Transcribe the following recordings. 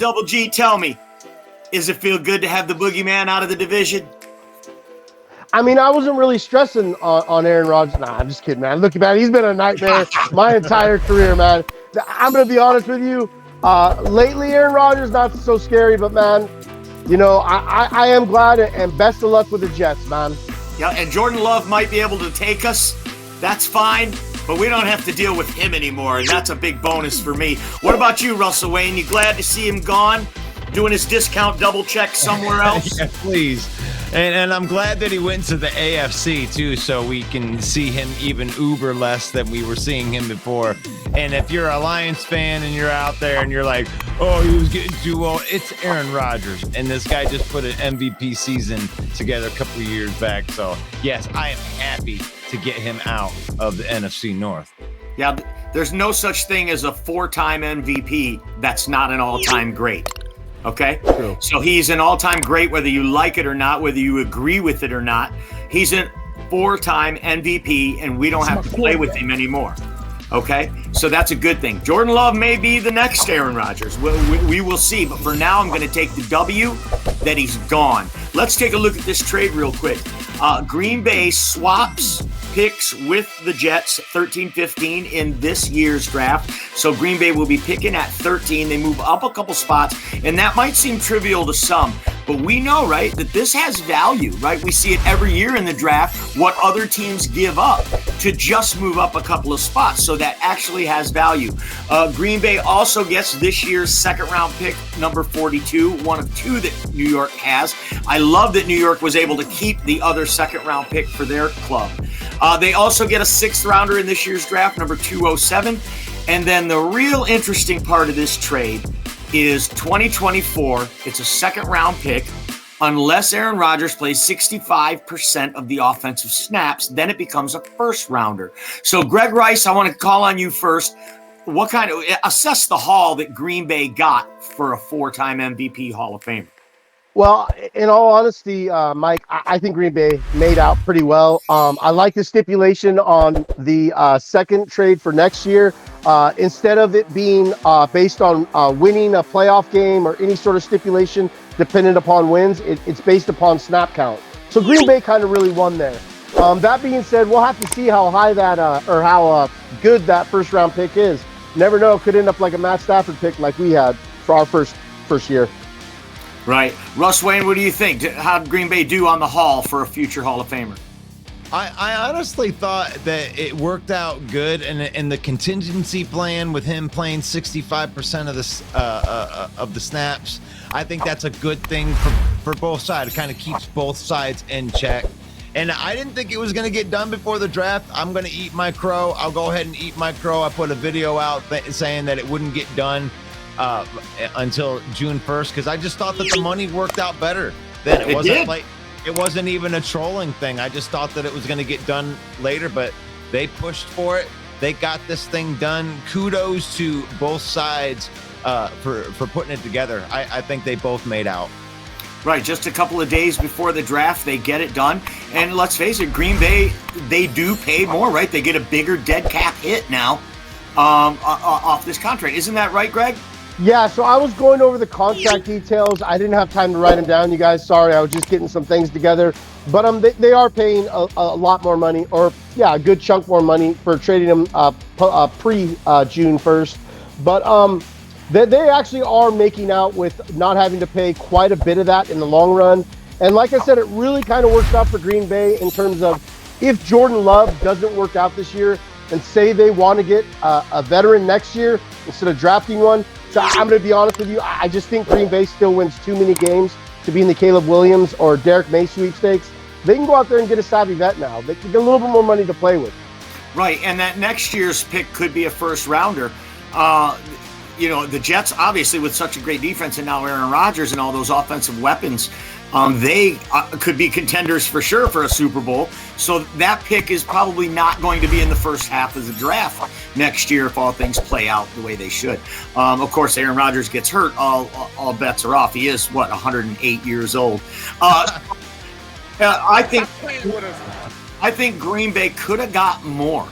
Double G, tell me, does it feel good to have the boogeyman out of the division? I mean, I wasn't really stressing on Aaron Rodgers. Nah, I'm just kidding, man. Look, man, he's been a nightmare my entire career, man. I'm going to be honest with you. Lately, Aaron Rodgers, not so scary, but, man, you know, I am glad, and best of luck with the Jets, man. Yeah, and Jordan Love might be able to take us. That's fine, but we don't have to deal with him anymore, and that's a big bonus for me. What about you, Russell Wayne? You glad to see him gone? Doing his discount double check somewhere else? Yeah, please. And I'm glad that he went to the AFC too, so we can see him even uber less than we were seeing him before. And if you're a Lions fan and you're out there and you're like, oh, he was getting too well, it's Aaron Rodgers. And this guy just put an MVP season together a couple of years back. So, yes, I am happy to get him out of the NFC North. Yeah, there's no such thing as a 4-time MVP that's not an all-time great. Okay? True. So he's an all-time great, whether you like it or not, whether you agree with it or not. He's a 4-time MVP, and we don't have to play with him anymore. Okay? So that's a good thing. Jordan Love may be the next Aaron Rodgers. We will see. But for now, I'm going to take the W that he's gone. Let's take a look at this trade real quick. Green Bay swaps picks with the Jets, 13-15 in this year's draft. So Green Bay will be picking at 13. They move up a couple spots, and that might seem trivial to some, but we know, right, that this has value, right? We see it every year in the draft, what other teams give up to just move up a couple of spots. So that actually has value. Green Bay also gets this year's second-round pick, number 42, one of two that New York has. I love that New York was able to keep the other second-round pick for their club. They also get a 6th rounder in this year's draft, number 207. And then the real interesting part of this trade is 2024. It's a 2nd-round pick. Unless Aaron Rodgers plays 65% of the offensive snaps, then it becomes a 1st rounder. So, Gregg Rice, I want to call on you first. What kind of assess the haul that Green Bay got for a 4-time MVP Hall of Famer? Well, in all honesty, Mike, I think Green Bay made out pretty well. I like the stipulation on the second trade for next year. Instead of it being based on winning a playoff game or any sort of stipulation dependent upon wins, it's based upon snap count. So Green Bay kind of really won there. That being said, we'll have to see how high that or how good that 1st-round pick is. Never know, it could end up like a Matt Stafford pick like we had for our first year. Right. Russ Wayne, what do you think? How did Green Bay do on the haul for a future Hall of Famer? I honestly thought that it worked out good, and the contingency plan with him playing 65% of the snaps, I think that's a good thing for both sides. It kind of keeps both sides in check. And I didn't think it was going to get done before the draft. I'm going to eat my crow. I'll go ahead and eat my crow. I put a video out saying that it wouldn't get done until June 1st, because I just thought that the money worked out better. Then it wasn't like it wasn't even a trolling thing. I just thought that it was going to get done later, but they pushed for it. They got this thing done. Kudos to both sides for putting it together. I think they both made out. Right, just a couple of days before the draft, they get it done. And let's face it, Green Bay, they do pay more, right? They get a bigger dead cap hit now off this contract. Isn't that right, Gregg? Yeah, so I was going over the contract details. I didn't have time to write them down, you guys. Sorry, I was just getting some things together. But they are paying a lot more money, or a good chunk more money for trading them pre-June 1st. But they actually are making out with not having to pay quite a bit of that in the long run. And like I said, it really kind of works out for Green Bay in terms of if Jordan Love doesn't work out this year, and say they want to get a veteran next year instead of drafting one. So I'm going to be honest with you. I just think Green Bay still wins too many games to be in the Caleb Williams or Derek May sweepstakes. They can go out there and get a savvy vet now. They can get a little bit more money to play with. Right, and that next year's pick could be a 1st rounder. The Jets, obviously, with such a great defense, and now Aaron Rodgers and all those offensive weapons, they could be contenders for sure for a Super Bowl. So that pick is probably not going to be in the first half of the draft next year if all things play out the way they should. Of course, Aaron Rodgers gets hurt, all bets are off. He is, 108 years old. I think Green Bay could have got more.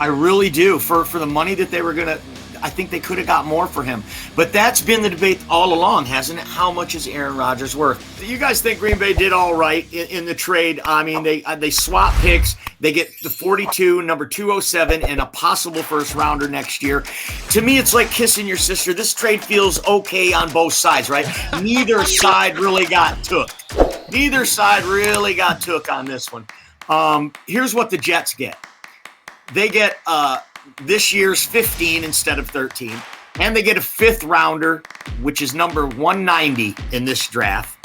I really do. For the money that they were going to I think they could have got more for him. But that's been the debate all along, hasn't it? How much is Aaron Rodgers worth? You guys think Green Bay did all right in the trade? I mean, they swap picks. They get the 42, number 207, and a possible first rounder next year. To me, it's like kissing your sister. This trade feels okay on both sides, right? Neither side really got took. Neither side really got took on this one. Here's what the Jets get. They get this year's 15 instead of 13, and they get a fifth rounder, which is number 190 in this draft,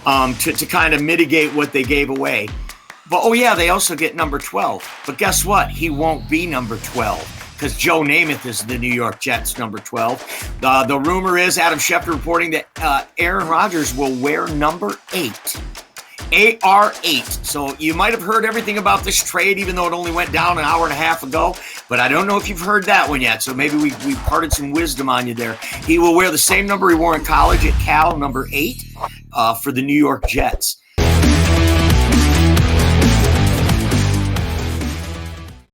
to kind of mitigate what they gave away. But, they also get number 12. But guess what? He won't be number 12 because Joe Namath is the New York Jets number 12. The rumor is, Adam Schefter reporting that Aaron Rodgers will wear number 8. AR8. So you might have heard everything about this trade, even though it only went down an hour and a half ago. But I don't know if you've heard that one yet. So maybe we parted some wisdom on you there. He will wear the same number he wore in college at Cal, number 8, for the New York Jets.